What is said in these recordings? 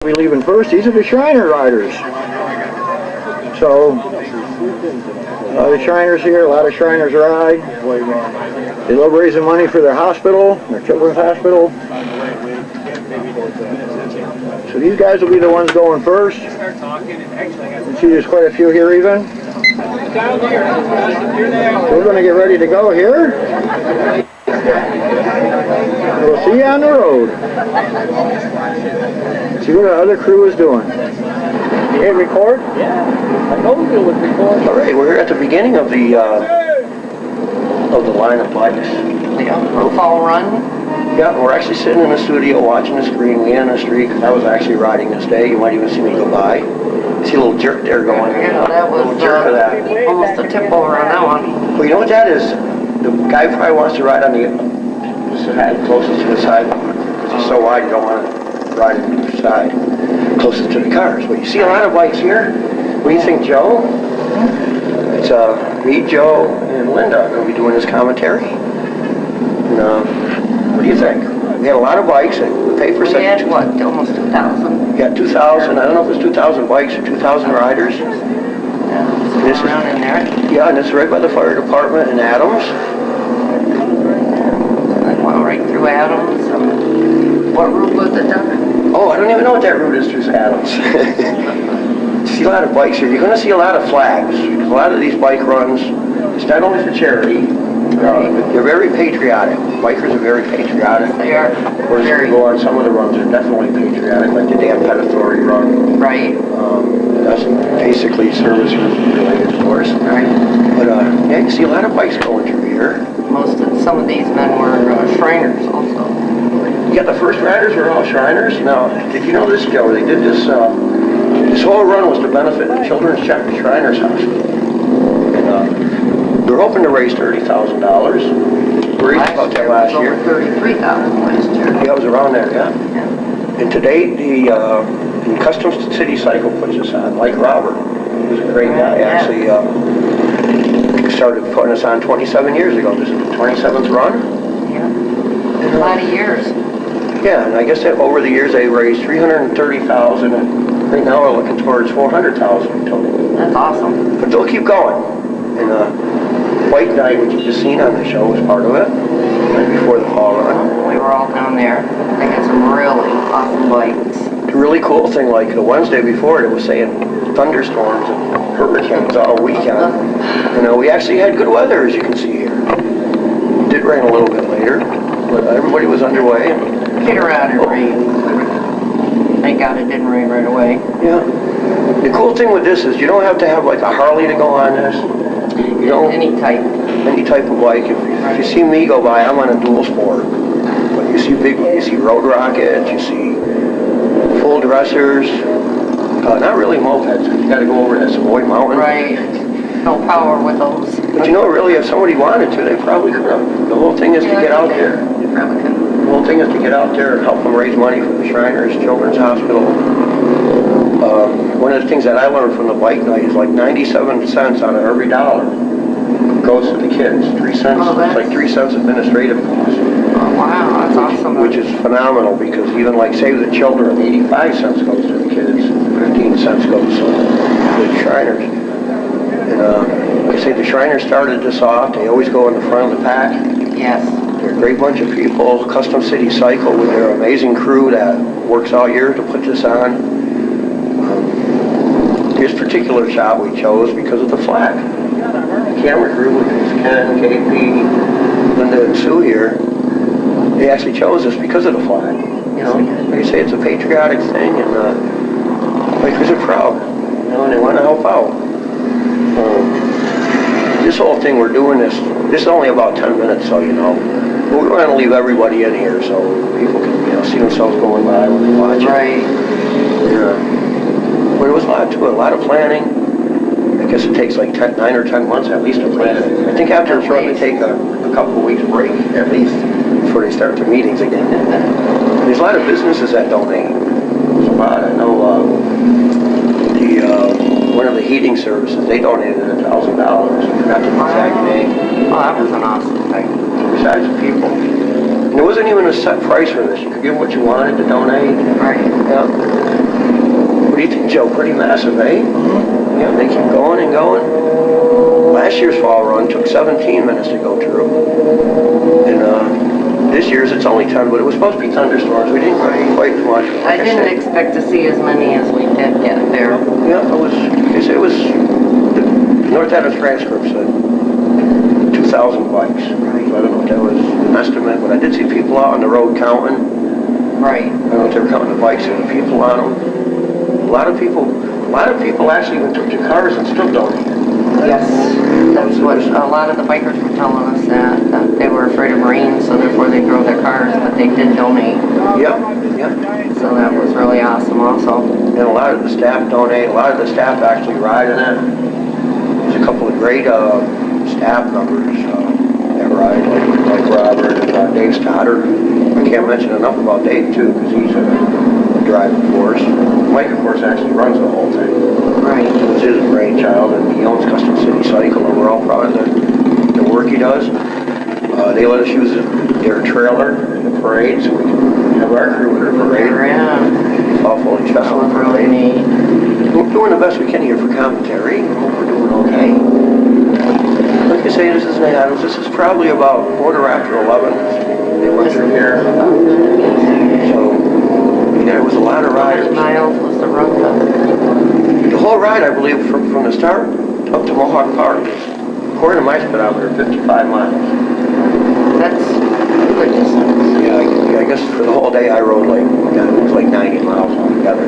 We'll be leaving first. These are the Shriner riders. So, the Shriners here, a lot of Shriners ride. They love raising money for their hospital, their children's hospital. So these guys will be the ones going first. You can see there's quite a few here even. So we're going to get ready to go here. We'll see you on the road. See what the other crew is doing. You hit record? Yeah, I told you it would record. All right, we're at the beginning of the line of bikes. The profile run. Yeah, we're actually sitting in the studio watching the screen. We in the street because I was actually riding this day. You might even see me go by. See a little jerk there going. Yeah, that was jerk of that. Almost a tip over on that one. Well, you know what that is? The guy probably wants to ride on the side closest to the sidewalk. Because it's so wide, you don't want to ride on the side closest to the cars. But you see a lot of bikes here. What do you think, Joe? It's me, Joe, and Linda are going to be doing this commentary. And, what do you think? We had a lot of bikes. We paid for We had, what, almost 2,000? Yeah, 2,000. I don't know if it's 2,000 bikes or 2,000 riders. Yeah, this is around in there. Yeah, and it's right by the fire department in Adams. I went right through Adams. What route was it down? Oh, I don't even know what that route is through Adams. See a lot of bikes here. You're going to see a lot of flags. A lot of these bike runs, it's not only for charity. They're very patriotic. Bikers are very patriotic. They are. Of course, if you go on some of the runs, they're definitely patriotic, like the Dan Pet Authority run. Right. That's basically service related, of course. Right. But yeah, you see a lot of bikes going through here. Some of these men were Shriners also. Yeah, the first riders were all Shriners. Now, did you know this, Joe? They did this. This whole run was to benefit the Children's Shriners Hospital. And they're hoping to raise $30,000. We raised about that last year. Over $33,000 last year. Yeah, it was around there, yeah. And today, the Custom City Cycle puts us on. Mike Robert, who's a great guy, actually started putting us on 27 years ago. This is the 27th run. Yeah. A lot of years. Yeah, and I guess that over the years they raised $330,000, and right now we're looking towards $400,000 total. That's awesome. But they'll keep going. And White Night, which you just seen on the show, was part of it, right before the fall run. We were all down there. They had some really awesome bikes. The really cool thing, like the Wednesday before, it was saying thunderstorms and hurricanes all weekend. We actually had good weather, as you can see here. It did rain a little bit later, but everybody was underway. Get around and rain. Thank God it didn't rain right away. Yeah. The cool thing with this is you don't have to have like a Harley to go on this. You don't. Any type of bike. If you see me go by, I'm on a dual sport. But you see road rockets, you see full dressers. Not really mopeds. You got to go over that Savoy Mountain. Right. No power with those. But really, if somebody wanted to, they probably could have. The whole thing is to get out there. You probably could. The whole thing is to get out there and help them raise money for the Shriners Children's Hospital. One of the things that I learned from the bike night is like 97 cents out of every dollar goes to the kids. 3 cents. It's like 3 cents administrative cost. Oh, wow, that's awesome. Which is phenomenal because even like Save the Children, 85 cents goes to the kids, 15 cents goes to the Shriners. And like I say, the Shriners started this off. They always go in the front of the pack. Yes. They're a great bunch of people. Custom City Cycle with their amazing crew that works all year to put this on. This particular shot we chose because of the flag. The camera crew, which is Ken, KP, Linda, and Sue here, they actually chose this because of the flag. They say it's a patriotic thing, and bikers are proud, and they want to help out. This whole thing we're doing this is only about 10 minutes, so but we want to leave everybody in here so people can see themselves going by when they watch it. Right. Yeah. But it was a lot to it, a lot of planning. I guess it takes like 9 or 10 months at least to plan it. I think after it's run, they take a couple of weeks break at least before they start their meetings again. There's a lot of businesses that donate. There's a lot. I know one of the heating services, they donated $1,000. I forgot the exact name. Oh, that was an awesome thing. Besides the people. And there wasn't even a set price for this. You could give what you wanted to donate. Right. Yeah. Joe, pretty massive, eh? Mm-hmm. Yeah, they keep going and going. Last year's fall run took 17 minutes to go through. And this year's it's only 10, but it was supposed to be thunderstorms. We didn't get quite as much. I didn't expect to see as many as we did get there. Yeah, it was, the North Adams transcript said 2,000 bikes. So I don't know if that was an estimate, but I did see people out on the road counting. Right. I don't know if they were counting the bikes and the people on them. A lot of people actually even took their cars and still donated. Yes, that's what a lot of the bikers were telling us, that they were afraid of rain, so therefore they drove their cars, but they did donate. Yeah. So that was really awesome also. And a lot of the staff donate, a lot of the staff actually ride in it. There's a couple of great staff members that ride, like Robert and Dave Stoddard. I can't mention enough about Dave too, because he's a driving force. Mike, of course, actually runs the whole thing. Right. It's his brainchild, and he owns Custom City Cycle, and we're all proud of the work he does. They let us use their trailer in the parade, so we can have our crew in the parade. Yeah. All fully That special. was really neat. We're doing the best we can here for commentary. We're doing okay. Like I say, this is Nate Adams. This is probably about quarter after 11. They went through here. So, yeah, it was a lot of How riders. many miles was the run? The whole ride, I believe, from the start up to Mohawk Park, according to my speedometer, 55 miles. That's a good distance. Yeah, I guess for the whole day I rode it was like 90 miles altogether.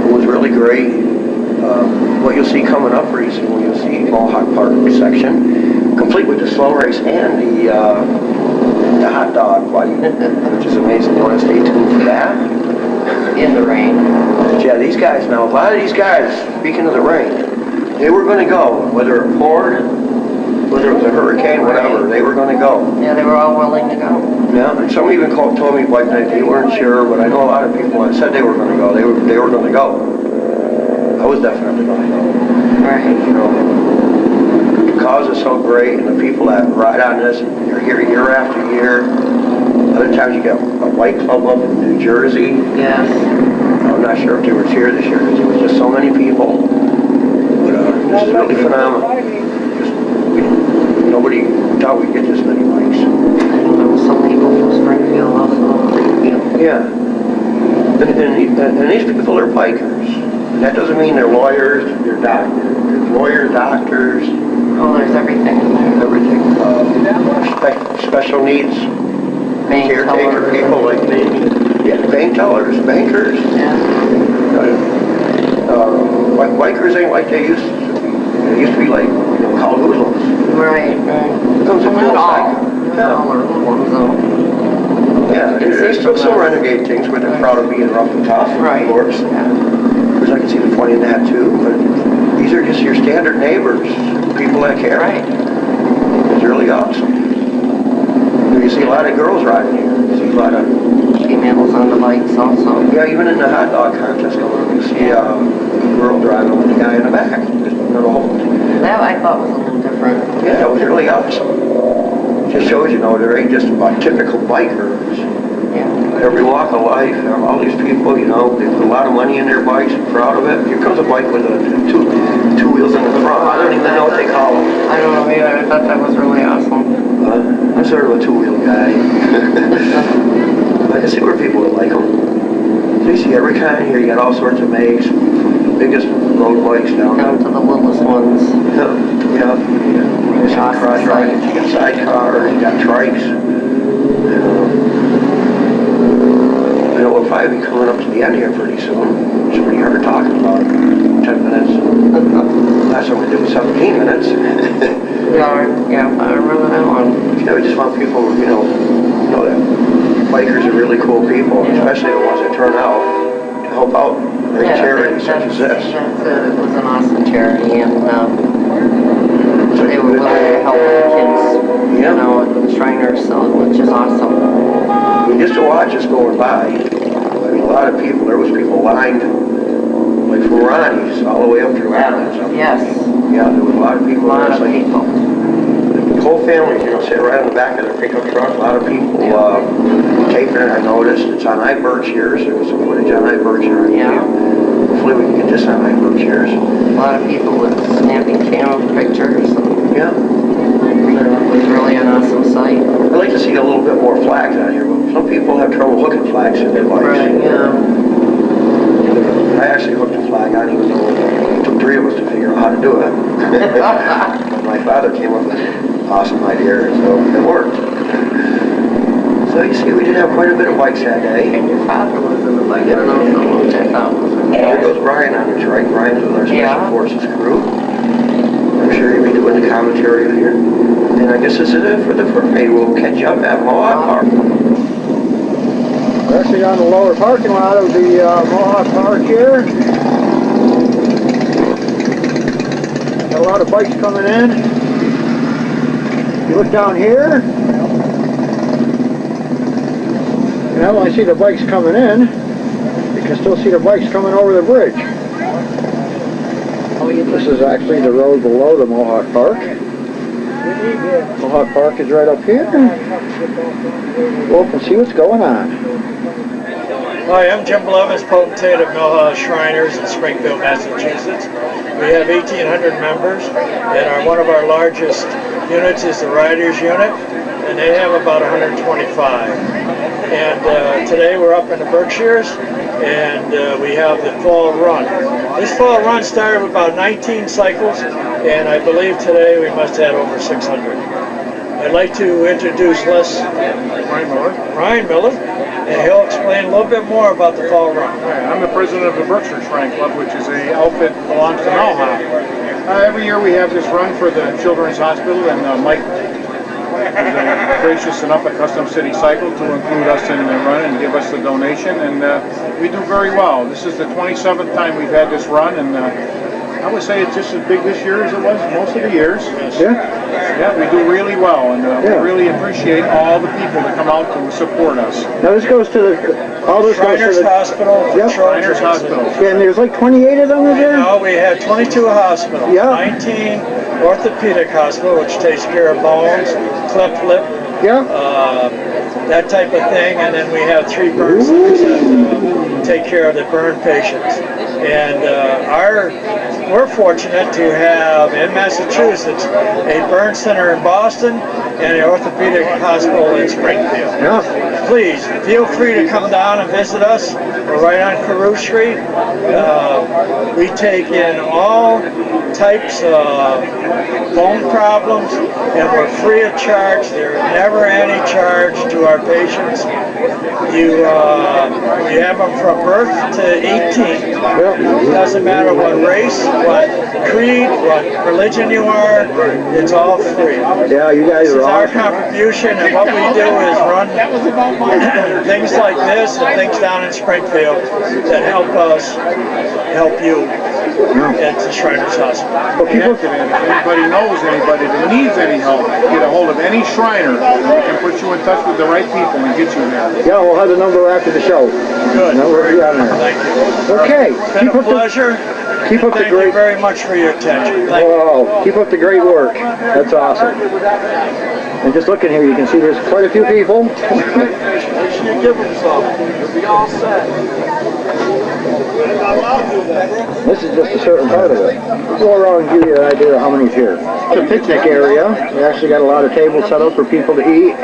It was really great. What you'll see coming up pretty soon, you'll see Mohawk Park section, complete with the slow race and the hot dog fight, which is amazing. You want to stay tuned for that? In the rain. Yeah, these guys now, a lot of these guys, speaking of the rain, they were going to go, whether it poured, whether it was a hurricane, whatever, they were going to go. Yeah, they were all willing to go. Yeah, and some even told me like they weren't sure, but I know a lot of people that said they were going to go. They were going to go. I was definitely going to go. Right. You know, the cause is so great, and the people that ride on this, they're here year after year. Other times you got a bike club up in New Jersey. Yes. I'm not sure if they were here this year because there was just so many people. But this is really phenomenal. Nobody thought we'd get this many bikes. There was some people from Springfield also. Yeah. And these people are bikers. And that doesn't mean they're lawyers, they're doctors. There's lawyers, doctors. Oh, there's everything in there. Everything. Special needs, Bank caretaker tellers. people like me. Yeah, bank tellers, bankers. Yeah. Bikers ain't like they used to be. They used to be like, called hoodlums. Right. Comes a Not full all. cycle. Not all are hoodlums though. Yeah, there's still some renegade things where they're proud of being rough and tough, Right. of course. Yeah. Because I can see the funny in that too, but these are just your standard neighbors, people that care. Right. It's really awesome. You see a lot of girls riding here. You see a lot of... Females on the bikes also. Yeah, even in the hot dog contest going on, you see a girl driving with a guy in the back. That I thought was a little different. Yeah, it was really awesome. Just shows there ain't just about typical bikers. Yeah. Every walk of life, all these people, they put a lot of money in their bikes, and proud of it. Here comes a bike with two wheels in the front. I don't even know what they call them. I don't know either. I thought that was really awesome. I'm sort of a two-wheel guy. I can see where people would like them. So you see every kind here, you got all sorts of makes, from the biggest road bikes down Down to the littlest ones. Yeah. You got cross riders, you got sidecars, you got trikes. I know we'll probably be coming up to the end here pretty soon. It's pretty hard talking about 10 minutes. Last time we did was 17 minutes. Yeah, I remember that one. We just want people, know that bikers are really cool people, especially the ones that turn out to help out great charities such as this. That's it. It was an awesome charity, and they were willing to help the kids, and the Shriners, so which is awesome. I mean, just to watch us going by, a lot of people, there was people lined, like from Ronnie's all the way up through Adams. Yes. Yeah, there was a lot of people. A lot of people. The whole family, sit right on the back of their pickup truck. A lot of people taping it. I noticed it's on Berkshire's. There was some footage on Berkshire's. lot of people with snapping camera pictures. Yeah. It was really an awesome sight. I'd like to see a little bit more flags out here, but some people have trouble hooking flags in their bikes. Right, yeah. I actually hooked a flag on, even though it took 3 of us to figure out how to do it. My father came up with an awesome idea, so it worked. So you see, we did have quite a bit of bikes that day. And your father was in the bike. I don't know if someone checked out. There goes Brian on the trike. Brian's with our Special Forces crew. I'm sure you'll be doing the commentary here. And I guess this is it for the parade. We'll catch up at Mohawk Park. We're actually on the lower parking lot of the Mohawk Park here. Got a lot of bikes coming in. If you look down here, you not only see the bikes coming in, you can still see the bikes coming over the bridge. This is actually the road below the Mohawk Park. Mohawk Park is right up here. Go up and see what's going on. Hi, I'm Jim Blevins, potentate of Millhouse Shriners in Springfield, Massachusetts. We have 1,800 members, and one of our largest units is the Riders Unit, and they have about 125. And today we're up in the Berkshires, and we have the fall run. This fall run started with about 19 cycles, and I believe today we must have over 600. I'd like to introduce Ryan Miller, and he'll explain a little bit more about the fall run. I'm the president of the Berkshire Shrine Club, which is an outfit that belongs to Mohawk. Every year we have this run for the Children's Hospital, and Mike was gracious enough at Custom City Cycle to include us in the run and give us the donation, and we do very well. This is the 27th time we've had this run, and I would say it's just as big this year as it was most of the years. Yeah? Yeah, we do really well, and we really appreciate all the people that come out to support us. Now this goes to the, all this goes to Shriners the... Hospital for Yep. children. Shriners Hospital. Yeah, and there's like 28 of them in there? No, we have 22 hospitals, Yeah. 19 orthopedic hospital, which takes care of bones, cleft lip, Yeah? that type of thing, and then we have 3 burn centers that take care of the burn patients. And we're fortunate to have in Massachusetts a burn center in Boston and an orthopedic hospital in Springfield. Yeah. Please feel free to come down and visit us. We're right on Carew Street. We take in all types of bone problems, and we're free of charge. There's never any charge to our patients. You have them from birth to 18. It doesn't matter what race, what creed, what religion you are, it's all free. Yeah, you guys This are is our awesome. contribution, and what we do is run things like this and things down in Springfield that help us help you at the Shriners Hospital. But people, If anybody knows anybody that needs any help, get a hold of any Shriner. We can put you in touch with the right people and get you there. yeah, we'll have the number after the show. Good. No, we'll be on there. Thank you. Okay, It's been a pleasure. keep up the Thank you great... very much for your attention. Thank you. Wow, keep up the great work. That's awesome. And just looking here, you can see there's quite a few people. Make sure you give them some. You'll be all set. This is just a certain part of it. We'll go around and give you an idea of how many's here. It's a picnic area. We actually got a lot of tables set up for people to eat.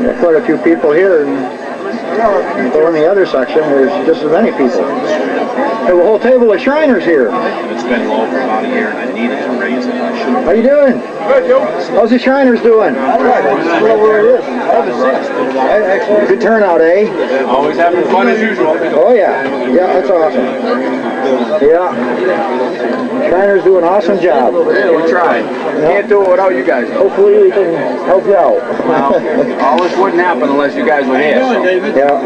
Got quite a few people here, and go in the other section, there's just as many people. We have a whole table of Shriners here. It's been low for about a year, and I needed to raise it. I should have. How you doing? Good, you? How's the Shriners doing? Good turnout, eh? Always having fun as usual. Oh yeah. Yeah, that's awesome. Yeah. Shriners do an awesome job. We tried. Can't do it without you guys. Hopefully we can help you out. Well, all this wouldn't happen unless you guys were here. So. Yeah.